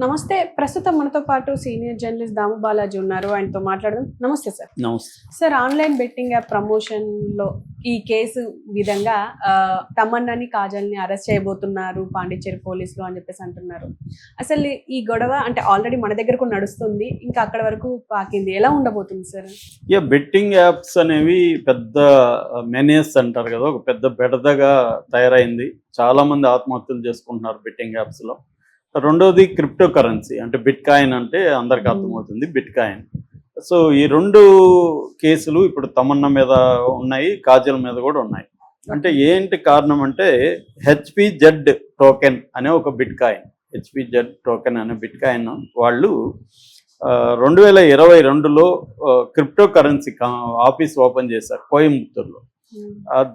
నమస్తే. ప్రస్తుతం మనతో పాటు సీనియర్ జర్నలిస్ట్ దాము బాలాజీ ఉన్నారు. ఆయనతో మాట్లాడదాం. నమస్తే సార్. నమస్తే సార్, ఆన్లైన్ బెట్టింగ్ యాప్ ప్రమోషన్‌లో ఈ కేసు విధంగా తమన్నాని, కాజల్‌ని అరెస్ట్ చేయబోతున్నారు పాండిచ్చేరి పోలీసులు అని చెప్పేసి అంటున్నారు. అసలు ఈ గొడవ అంటే ఆల్రెడీ మన దగ్గర కూడా నడుస్తుంది. ఇంకా అక్కడ వరకు పాకింది. ఎలా ఉండబోతుంది సార్? బెట్టింగ్ యాప్స్ అనేవి పెద్ద మెనేస్ అంటారు కదా, ఒక పెద్ద బెడదగా తయారైంది. చాలా మంది ఆత్మహత్యలు చేసుకుంటున్నారు బెట్టింగ్ యాప్స్లో. రెండోది క్రిప్టో కరెన్సీ, అంటే బిట్ కాయిన్ అంటే అందరికి అర్థమవుతుంది, బిట్ కాయిన్. సో ఈ రెండు కేసులు ఇప్పుడు తమన్నా మీద ఉన్నాయి, కాజల్ మీద కూడా ఉన్నాయి. అంటే ఏంటి కారణం అంటే హెచ్పిజెడ్ టోకెన్ అనే ఒక బిట్ కాయిన్, హెచ్పిజెడ్ టోకెన్ అనే బిట్ కాయిన్ వాళ్ళు 2022లో క్రిప్టో కరెన్సీ ఆఫీస్ ఓపెన్ చేశారు కోయంబత్తూరులో.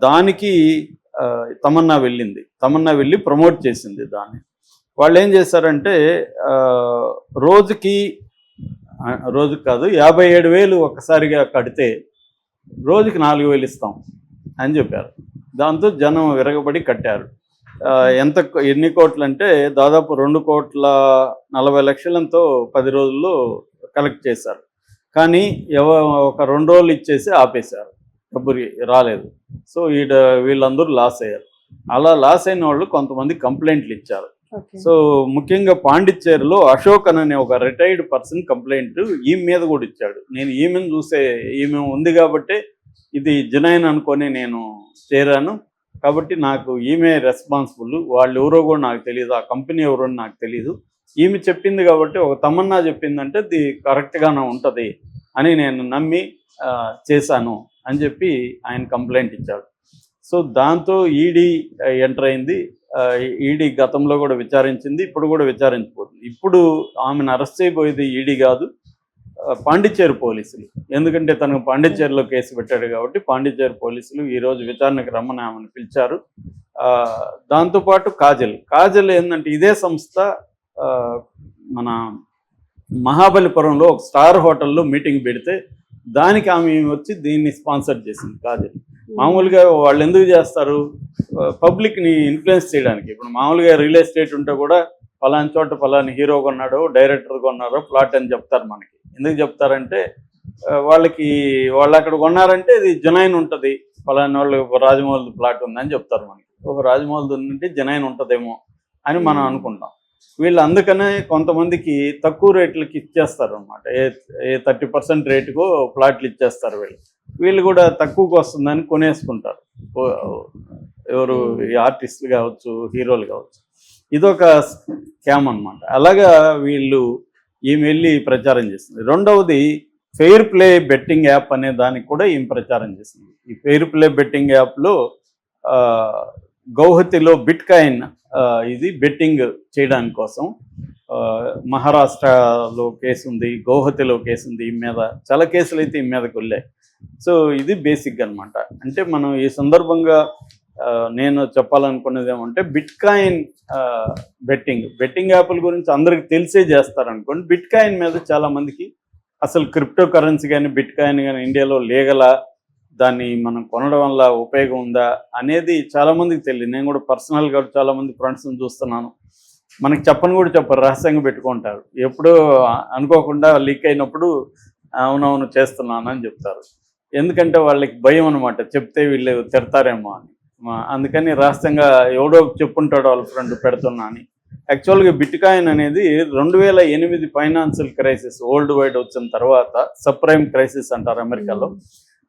దానికి తమన్నా వెళ్ళి ప్రమోట్ చేసింది దాన్ని. వాళ్ళు ఏం చేశారంటే రోజు కాదు 57,000 ఒక్కసారిగా కడితే రోజుకి 4,000 ఇస్తాం అని చెప్పారు. దాంతో జనం విరగబడి కట్టారు. ఎన్ని కోట్లు అంటే దాదాపు 2,40,00,000 10 రోజుల్లో కలెక్ట్ చేశారు. కానీ ఒక 2 రోజులు ఇచ్చేసి ఆపేశారు, డబ్బు రాలేదు. సో వీళ్ళందరూ లాస్ అయ్యారు. అలా లాస్ అయిన వాళ్ళు కొంతమంది కంప్లైంట్లు ఇచ్చారు. సో ముఖ్యంగా పాండిచ్చేరిలో అశోక్ అనే ఒక రిటైర్డ్ పర్సన్ కంప్లైంట్ ఈమె మీద కూడా ఇచ్చాడు. నేను ఈమెను చూసే, ఈమె ఉంది కాబట్టి ఇది జునైన్ అనుకొని నేను చేరాను, కాబట్టి నాకు ఈమె రెస్పాన్సిబుల్, వాళ్ళు ఎవరో కూడా నాకు తెలియదు, ఆ కంపెనీ ఎవరో నాకు తెలియదు, ఈమె చెప్పింది కాబట్టి ఒక తమన్నా చెప్పిందంటే ఇది కరెక్ట్గానే ఉంటుంది అని నేను నమ్మి చేశాను అని చెప్పి ఆయన కంప్లైంట్ ఇచ్చాడు. సో దాంతో ఈడీ ఎంటర్ అయింది. ఈడీ గతంలో కూడా విచారించింది, ఇప్పుడు కూడా విచారించబోతుంది. ఇప్పుడు ఆమెను అరెస్ట్ చేయబోయేది ఈడీ కాదు, పాండిచ్చేరి పోలీసులు. ఎందుకంటే తనకు పాండిచ్చేరిలో కేసు పెట్టాడు కాబట్టి పాండిచ్చేరి పోలీసులు ఈరోజు విచారణకు రమ్మని ఆమెను పిలిచారు. దాంతోపాటు కాజల్ ఏంటంటే ఇదే సంస్థ మన మహాబలిపురంలో ఒక స్టార్ హోటల్లో మీటింగ్ పెడితే దానికి ఆమె వచ్చి దీన్ని స్పాన్సర్ చేసింది కాజల్. మామూలుగా వాళ్ళు ఎందుకు చేస్తారు? పబ్లిక్ని ఇన్ఫ్లుయెన్స్ చేయడానికి. ఇప్పుడు మామూలుగా రియల్ ఎస్టేట్ ఉంటే కూడా ఫలాని చోట ఫలాని హీరో కొన్నాడో, డైరెక్టర్ కొన్నారో ప్లాట్ అని చెప్తారు. మనకి ఎందుకు చెప్తారంటే వాళ్ళు అక్కడ కొన్నారంటే ఇది జునైన్ ఉంటుంది, ఫలాని వాళ్ళు రాజమౌళి ప్లాట్ ఉందని చెప్తారు. మనకి ఒక రాజమౌళి ఉందంటే జునైన్ ఉంటుందేమో అని మనం అనుకుంటాం. వీళ్ళు అందుకనే కొంతమందికి తక్కువ రేట్లకి ఇచ్చేస్తారు అనమాట. 30% రేటుకో ప్లాట్లు ఇచ్చేస్తారు. వీళ్ళు కూడా తక్కువకు వస్తుందని కొనేసుకుంటారు. ఎవరు ఆర్టిస్టులు కావచ్చు, హీరోలు కావచ్చు. ఇదొక స్కామ్ అనమాట. అలాగా ఈమె వెళ్ళి ప్రచారం చేస్తుంది. రెండవది ఫెయిర్ ప్లే బెట్టింగ్ యాప్ అనే దానికి కూడా ఈమె ప్రచారం చేసింది. ఈ ఫెయిర్ ప్లే బెట్టింగ్ యాప్లో గౌహతిలో బిట్ కాయిన్ ఇది బెట్టింగ్ చేయడానికి కోసం మహారాష్ట్రలో కేసు ఉంది, గౌహతిలో కేసు ఉంది. ఈ మీద చాలా కేసులు అయితే ఈ మీదకి వెళ్ళాయి. సో ఇది బేసిక్ అనమాట. అంటే మనం ఈ సందర్భంగా నేను చెప్పాలనుకున్నది ఏమంటే బిట్ కాయిన్ బెట్టింగ్ యాప్ల గురించి అందరికి తెలిసే చేస్తారనుకోండి. బిట్ కాయిన్ మీద చాలామందికి అసలు క్రిప్టో కరెన్సీ కానీ బిట్ కాయిన్ కానీ ఇండియాలో లీగలా, దాన్ని మనం కొనడం వల్ల ఉపయోగం ఉందా అనేది చాలామందికి తెలియదు. నేను కూడా పర్సనల్గా చాలామంది ఫ్రెండ్స్ని చూస్తున్నాను, మనకి చెప్పరు, రహస్యంగా పెట్టుకుంటారు. ఎప్పుడూ అనుకోకుండా లీక్ అయినప్పుడు అవునవును చేస్తున్నాను అని చెప్తారు. ఎందుకంటే వాళ్ళకి భయం అనమాట, చెప్తే వీళ్ళు తిడతారేమో అని. అందుకని రహస్యంగా ఎవడో చెప్పుంటాడో వాళ్ళ ఫ్రెండ్ పెడుతున్నా అని. యాక్చువల్గా బిట్ కాయిన్ అనేది 2008 ఫైనాన్షియల్ క్రైసిస్ వరల్డ్ వైడ్ వచ్చిన తర్వాత, సబ్ప్రైమ్ క్రైసిస్ అంటారు అమెరికాలో,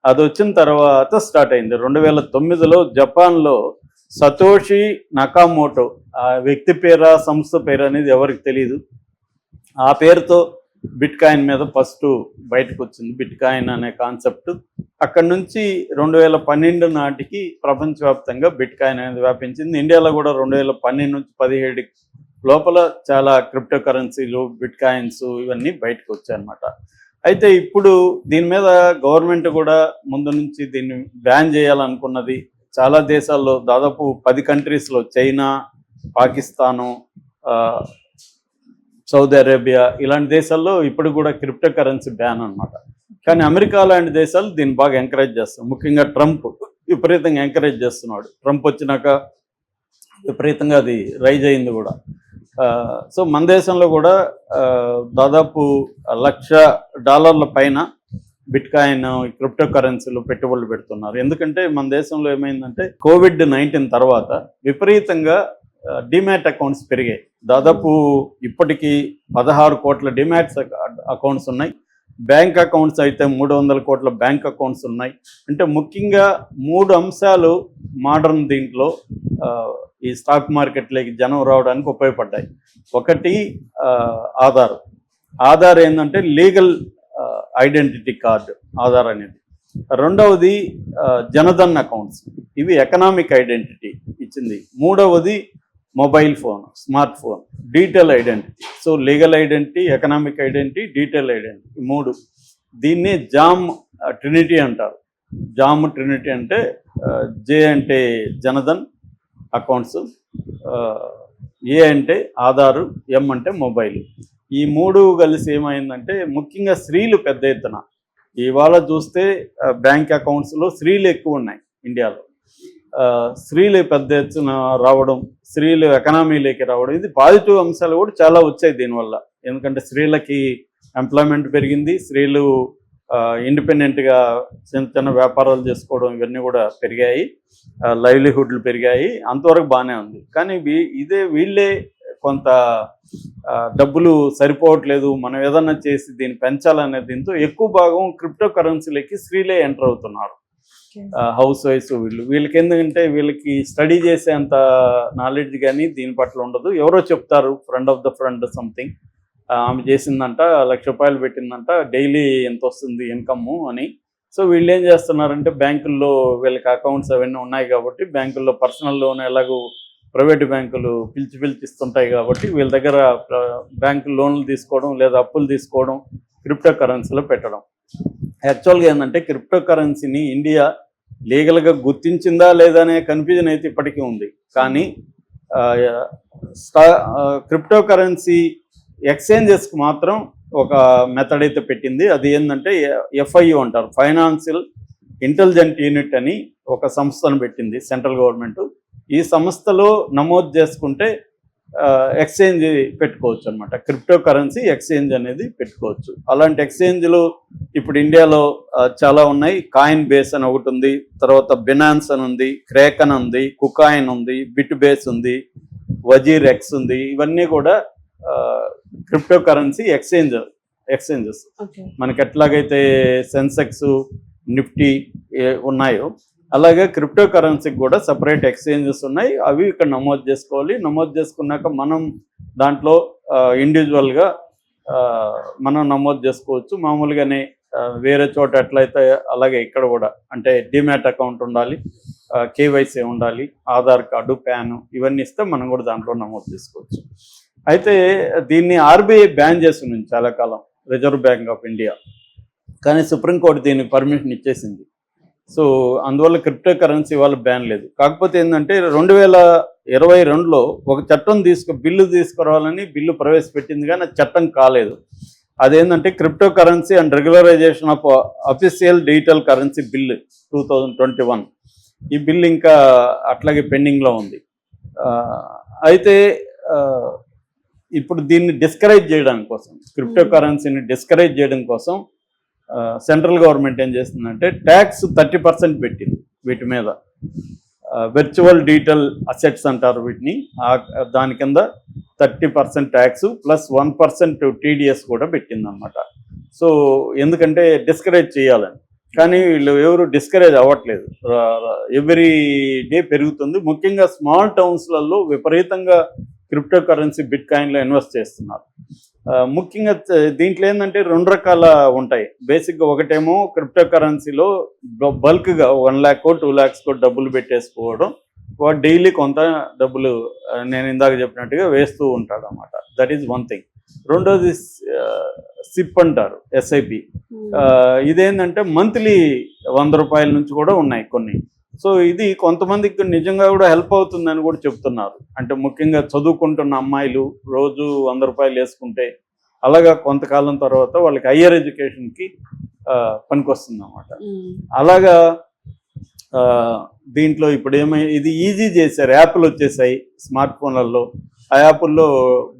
అది వచ్చిన తర్వాత స్టార్ట్ అయింది. 2009లో జపాన్లో సతోషి నకామోటో, ఆ వ్యక్తి పేరా సంస్థ పేరు అనేది ఎవరికి తెలియదు, ఆ పేరుతో బిట్ కాయిన్ మీద ఫస్ట్ బయటకు వచ్చింది బిట్ కాయిన్ అనే కాన్సెప్ట్. అక్కడి నుంచి 2012 నాటికి ప్రపంచవ్యాప్తంగా బిట్ కాయిన్ అనేది వ్యాపించింది. ఇండియాలో కూడా 2012 నుంచి 2017 లోపల చాలా క్రిప్టో కరెన్సీలు, బిట్ కాయిన్స్ ఇవన్నీ బయటకు వచ్చాయన్నమాట. అయితే ఇప్పుడు దీని మీద గవర్నమెంట్ కూడా ముందు నుంచి దీన్ని బ్యాన్ చేయాలనుకున్నది. చాలా దేశాల్లో, దాదాపు 10 కంట్రీస్లో, చైనా, పాకిస్తాను, సౌదీ అరేబియా ఇలాంటి దేశాల్లో ఇప్పుడు కూడా క్రిప్టో కరెన్సీ బ్యాన్ అనమాట. కానీ అమెరికా లాంటి దేశాలు దీన్ని బాగా ఎంకరేజ్ చేస్తారు. ముఖ్యంగా ట్రంప్ విపరీతంగా ఎంకరేజ్ చేస్తున్నాడు. ట్రంప్ వచ్చినాక విపరీతంగా అది రైజ్ అయింది కూడా. సో మన దేశంలో కూడా దాదాపు $1,00,000 పైన బిట్కాయిన్ క్రిప్టో కరెన్సీలో పెట్టుబడులు పెడుతున్నారు. ఎందుకంటే మన దేశంలో ఏమైందంటే COVID-19 తర్వాత విపరీతంగా డిమాట్ అకౌంట్స్ పెరిగాయి. దాదాపు ఇప్పటికీ 16 కోట్ల డిమాట్స్ అకౌంట్స్ ఉన్నాయి. బ్యాంక్ అకౌంట్స్ అయితే 300 కోట్ల బ్యాంక్ అకౌంట్స్ ఉన్నాయి. అంటే ముఖ్యంగా 3 అంశాలు మోడర్న్ దీంట్లో ఈ స్టాక్ మార్కెట్లోకి జనం రావడానికి ఉపయోగపడ్డాయి. ఒకటి ఆధార్ ఏంటంటే లీగల్ ఐడెంటిటీ కార్డు ఆధార్ అనేది. రెండవది జనధన్ అకౌంట్స్, ఇవి ఎకనామిక్ ఐడెంటిటీ ఇచ్చింది. మూడవది mobile phone, smart phone, detail identity. So legal identity, economic identity, detail identity 3. దీన్ని జామ్ ట్రినిటీ అంటారు. జామ్ ట్రినిటీ అంటే జే అంటే జనధన్ అకౌంట్స్, ఏ అంటే ఆధారు, ఎం అంటే మొబైల్. ఈ 3 కలిసి ఏమైందంటే ముఖ్యంగా స్త్రీలు పెద్ద ఎత్తున ఇవాళ చూస్తే బ్యాంక్ అకౌంట్స్లో స్త్రీలు ఎక్కువ ఉన్నాయి ఇండియాలో. స్త్రీలు పెద్ద ఎత్తున రావడం, స్త్రీలు ఎకనామీలోకి రావడం, ఇది పాజిటివ్ అంశాలు కూడా చాలా వచ్చాయి దీనివల్ల. ఎందుకంటే స్త్రీలకి ఎంప్లాయ్మెంట్ పెరిగింది, స్త్రీలు ఇండిపెండెంట్గా చిన్న చిన్న వ్యాపారాలు చేసుకోవడం ఇవన్నీ కూడా పెరిగాయి, లైవ్లీహుడ్లు పెరిగాయి. అంతవరకు బాగానే ఉంది. కానీ వీళ్ళే కొంత డబ్బులు సరిపోవట్లేదు, మనం ఏదన్నా చేసి దీన్ని పెంచాలనే దీంతో ఎక్కువ భాగం క్రిప్టో కరెన్సీలకి స్త్రీలే ఎంటర్ అవుతున్నారు. హౌస్ వైఫ్స్ వీళ్ళకి ఎందుకంటే వీళ్ళకి స్టడీ చేసే అంత నాలెడ్జ్ కానీ దీని పట్ల ఉండదు. ఎవరో చెప్తారు, friend of the friend something, ఆమె చేసిందంట ₹1,00,000 పెట్టిందంట, డైలీ ఎంత వస్తుంది ఇన్కమ్ అని. సో వీళ్ళు ఏం చేస్తున్నారంటే బ్యాంకుల్లో వీళ్ళకి అకౌంట్స్ అవన్నీ ఉన్నాయి కాబట్టి బ్యాంకుల్లో పర్సనల్ లోన్ ఎలాగో ప్రైవేటు బ్యాంకులు పిలిచిస్తుంటాయి కాబట్టి వీళ్ళ దగ్గర బ్యాంకు లోన్లు తీసుకోవడం లేదా అప్పులు తీసుకోవడం, క్రిప్టో కరెన్సీలో పెట్టడం. యాక్చువల్గా ఏంటంటే క్రిప్టో కరెన్సీని ఇండియా లీగల్గా గుర్తించిందా లేదా అనే కన్ఫ్యూజన్ అయితే ఇప్పటికీ ఉంది. కానీ క్రిప్టో కరెన్సీ ఎక్స్చేంజెస్కి మాత్రం ఒక మెథడ్ అయితే పెట్టింది. అది ఏంటంటే FIU అంటారు, ఫైనాన్షియల్ ఇంటెలిజెంట్ యూనిట్ అని ఒక సంస్థను పెట్టింది సెంట్రల్ గవర్నమెంట్. ఈ సంస్థలో నమోదు చేసుకుంటే ఎక్స్చేంజ్ పెట్టుకోవచ్చు అనమాట. క్రిప్టో కరెన్సీ ఎక్స్చేంజ్ అనేది పెట్టుకోవచ్చు. అలాంటి ఎక్స్చేంజ్లు ఇప్పుడు ఇండియాలో చాలా ఉన్నాయి. కాయిన్ బేస్ అని ఒకటి ఉంది, తర్వాత బినాన్స్ అని ఉంది, క్రేకన్ ఉంది, కుకాయిన్ ఉంది, బిట్ బేస్ ఉంది, వజీర్ ఎక్స్ ఉంది. ఇవన్నీ కూడా క్రిప్టో కరెన్సీ ఎక్స్చేంజెస్. మనకి ఎట్లాగైతే సెన్సెక్స్, నిఫ్టీ ఉన్నాయో అలాగే క్రిప్టో కరెన్సీకి కూడా సపరేట్ ఎక్స్చేంజెస్ ఉన్నాయి. అవి ఇక్కడ నమోదు చేసుకోవాలి. నమోదు చేసుకున్నాక మనం దాంట్లో ఇండివిజువల్గా మనం నమోదు చేసుకోవచ్చు. మామూలుగానే వేరే చోట ఎట్లయితే అలాగే ఇక్కడ కూడా, అంటే డిమాట్ అకౌంట్ ఉండాలి, KYC ఉండాలి, ఆధార్ కార్డు, PAN ఇవన్నీ ఇస్తే మనం కూడా దాంట్లో నమోదు చేసుకోవచ్చు. అయితే దీన్ని RBI బ్యాన్ చేస్తుంది చాలా కాలం, రిజర్వ్ బ్యాంక్ ఆఫ్ ఇండియా. కానీ సుప్రీంకోర్టు దీనికి పర్మిషన్ ఇచ్చేసింది. సో అందువల్ల క్రిప్టో కరెన్సీ వాళ్ళు బ్యాన్ లేదు. కాకపోతే ఏంటంటే 2022లో ఒక చట్టం బిల్లు తీసుకురావాలని బిల్లు ప్రవేశపెట్టింది, కానీ అది చట్టం కాలేదు. అదేంటంటే cryptocurrency and regularisation of official digital currency bill 2021. ఈ బిల్ ఇంకా అట్లాగే పెండింగ్లో ఉంది. అయితే ఇప్పుడు దీన్ని డిస్కరేజ్ చేయడం కోసం, క్రిప్టో కరెన్సీని డిస్కరేజ్ చేయడం కోసం సెంట్రల్ గవర్నమెంట్ ఏం చేస్తుందంటే ట్యాక్స్ 30% పెట్టింది వీటి మీద. వర్చువల్ డిజిటల్ అసెట్స్ అంటారు వీటిని. దాని కింద 30% ట్యాక్స్ ప్లస్ 1% TDS కూడా పెట్టింది అనమాట. సో ఎందుకంటే డిస్కరేజ్ చేయాలని. కానీ వీళ్ళు ఎవరు డిస్కరేజ్ అవ్వట్లేదు. ఎవ్రీ డే పెరుగుతుంది. ముఖ్యంగా స్మాల్ టౌన్స్లలో విపరీతంగా క్రిప్టో కరెన్సీ బిట్కాయిన్లో ఇన్వెస్ట్ చేస్తున్నారు. ముఖ్యంగా దీంట్లో ఏంటంటే 2 రకాల ఉంటాయి. బేసిక్గా ఒకటేమో క్రిప్టో కరెన్సీలో బల్క్గా 1 lakh, 2 lakhs డబ్బులు పెట్టేసుకోవడం. వాడు డైలీ కొంత డబ్బులు నేను ఇందాక చెప్పినట్టుగా వేస్తూ ఉంటాడు అన్నమాట. That is one thing. రెండోది SIP అంటారు, SIP. ఇదేంటంటే మంత్లీ ₹100 నుంచి కూడా ఉన్నాయి కొన్ని. సో ఇది కొంతమందికి నిజంగా కూడా హెల్ప్ అవుతుందని కూడా చెప్తున్నారు. అంటే ముఖ్యంగా చదువుకుంటున్న అమ్మాయిలు రోజు ₹100 వేసుకుంటే అలాగా కొంతకాలం తర్వాత వాళ్ళకి హయ్యర్ ఎడ్యుకేషన్కి పనికొస్తుంది అన్నమాట. అలాగా దీంట్లో ఇప్పుడు ఇది ఈజీ చేశారు, యాప్లు వచ్చేసాయి స్మార్ట్ ఫోన్లలో. ఆ యాప్ల్లో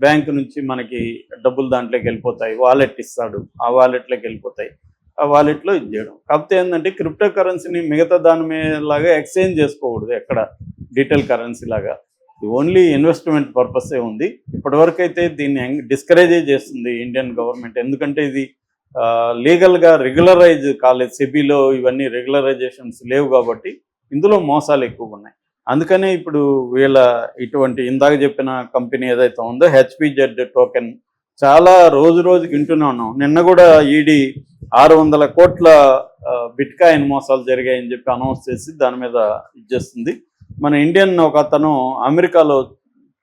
బ్యాంకు నుంచి మనకి డబ్బులు దాంట్లోకి వెళ్ళిపోతాయి, వాలెట్ ఇస్తాడు, ఆ వాలెట్లోకి వెళ్ళిపోతాయి, ఆ వాలెట్లో ఇది చేయడం. కాకపోతే ఏంటంటే క్రిప్టో కరెన్సీని మిగతా దాని మీదలాగా ఎక్స్చేంజ్ చేసుకోకూడదు ఎక్కడ, డీటెయిల్ కరెన్సీ లాగా. ఓన్లీ ఇన్వెస్ట్మెంట్ పర్పసే ఉంది. ఇప్పటివరకు అయితే దీన్ని డిస్కరేజే చేస్తుంది ఇండియన్ గవర్నమెంట్. ఎందుకంటే ఇది లీగల్గా రెగ్యులరైజ్ కాలేదు, సెబీలో ఇవన్నీ రెగ్యులరైజేషన్స్ లేవు కాబట్టి ఇందులో మోసాలు ఎక్కువగా ఉన్నాయి. అందుకనే ఇప్పుడు వీళ్ళ ఇటువంటి ఇందాక చెప్పిన కంపెనీ ఏదైతే ఉందో హెచ్పిజెడ్ టోకెన్ చాలా రోజుకి వింటూనే ఉన్నాం. నిన్న కూడా ఈడీ 600 కోట్ల బిట్కాయిన్ మోసాలు జరిగాయని చెప్పి అనౌన్స్ చేసి దాని మీద ఇచ్చేస్తుంది. మన ఇండియన్ ఒక అతను అమెరికాలో,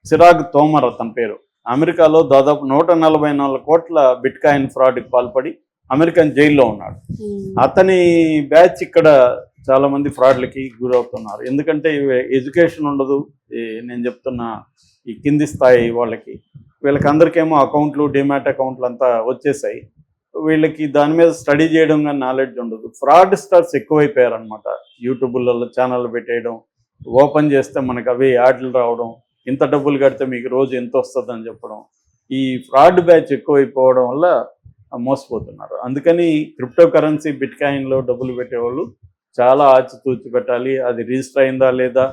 చిరాగ్ తోమర్ అతని పేరు, అమెరికాలో దాదాపు 144 కోట్ల బిట్కాయిన్ ఫ్రాడ్కి పాల్పడి అమెరికన్ జైల్లో ఉన్నాడు. అతని బ్యాచ్ ఇక్కడ చాలా మంది ఫ్రాడ్లకి గురవుతున్నారు. ఎందుకంటే ఎడ్యుకేషన్ ఉండదు, నేను చెప్తున్న ఈ కింది స్థాయి వీళ్ళకి అందరికేమో అకౌంట్లు, డిమాట్ అకౌంట్లు అంతా వచ్చేసాయి. వీళ్ళకి దాని మీద స్టడీ చేయడం కానీ నాలెడ్జ్ ఉండదు. ఫ్రాడ్ స్టార్స్ ఎక్కువైపోయారనమాట. యూట్యూబ్లలో ఛానల్ పెట్టేయడం, ఓపెన్ చేస్తే మనకు అవి యాడ్లు రావడం, ఇంత డబ్బులు కడితే మీకు రోజు ఎంత వస్తుందని చెప్పడం. ఈ ఫ్రాడ్ బ్యాచ్ ఎక్కువైపోవడం వల్ల మోసపోతున్నారు. అందుకని క్రిప్టో కరెన్సీ బిట్కాయిన్లో డబ్బులు పెట్టేవాళ్ళు చాలా ఆచితూచి పెట్టాలి. అది రిజిస్టర్ అయిందా లేదా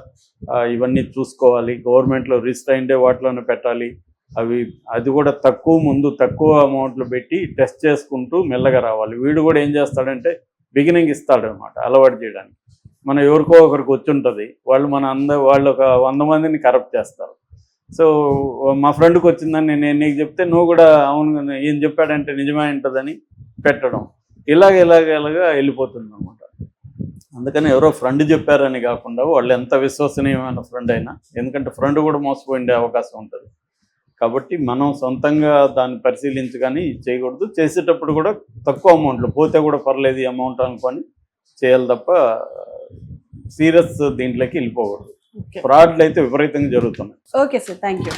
ఇవన్నీ చూసుకోవాలి. గవర్నమెంట్లో రిజిస్టర్ అయిందే వాటిలోనే పెట్టాలి. అది కూడా తక్కువ అమౌంట్లు పెట్టి టెస్ట్ చేసుకుంటూ మెల్లగా రావాలి. వీడు కూడా ఏం చేస్తాడంటే బిగినింగ్ ఇస్తాడనమాట అలవాటు చేయడానికి. మనం ఎవరికో ఒకరికి వచ్చి ఉంటుంది, వాళ్ళు ఒక 100 మందిని కరప్ట్ చేస్తారు. సో మా ఫ్రెండ్కి వచ్చిందని నేను నీకు చెప్తే నువ్వు కూడా అవును ఏం చెప్పాడంటే నిజమే ఉంటుందని పెట్టడం, ఇలాగ వెళ్ళిపోతుంది అనమాట. అందుకని ఎవరో ఫ్రెండ్ చెప్పారని కాకుండా వాళ్ళు ఎంత విశ్వసనీయమైన ఫ్రెండ్ అయినా, ఎందుకంటే ఫ్రెండ్ కూడా మోసపోయిండే అవకాశం ఉంటుంది. కాబట్టి మనం సొంతంగా దాన్ని పరిశీలించి కానీ చేయకూడదు. చేసేటప్పుడు కూడా తక్కువ అమౌంట్లు పోతే కూడా పర్లేదు ఈ అమౌంట్ అనుకొని చేయాలి తప్ప సీరియస్ దీంట్లోకి వెళ్ళిపోకూడదు. ఫ్రాడ్లు అయితే విపరీతంగా జరుగుతున్నాయి. Okay sir, thank you.